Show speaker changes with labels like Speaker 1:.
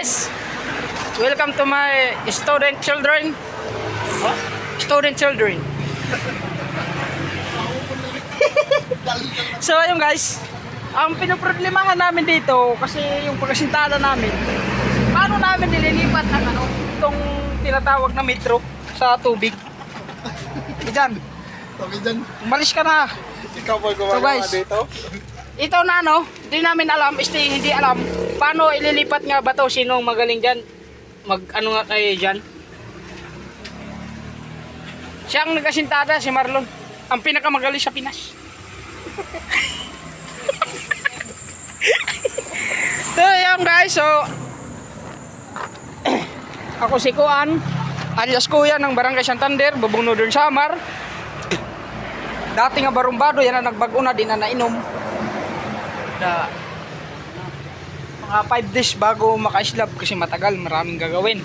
Speaker 1: guys, welcome to my student children. Student children. So ayun guys, ang pinoproblemahan namin dito kasi yung pagkasintada namin, paano namin nililipat ang itong tinatawag na metro sa tubig. Diyan, umalis ka na.
Speaker 2: Ikaw ba gumagawa dito?
Speaker 1: Ito na hindi namin alam, hindi alam paano ililipat nga ba to, sinong magaling dyan, nga kayo dyan. Siya ang nagkasintada, si Marlon, ang pinakamagaling sa Pinas. So yan guys, so ako si Kuan alias Kuya ng Barangay Santander, Bubong Northern Samar. Dati nga barumbado, yan ang nagbago na, di na nainom. Mga 5 days bago maka-slab kasi matagal, maraming gagawin.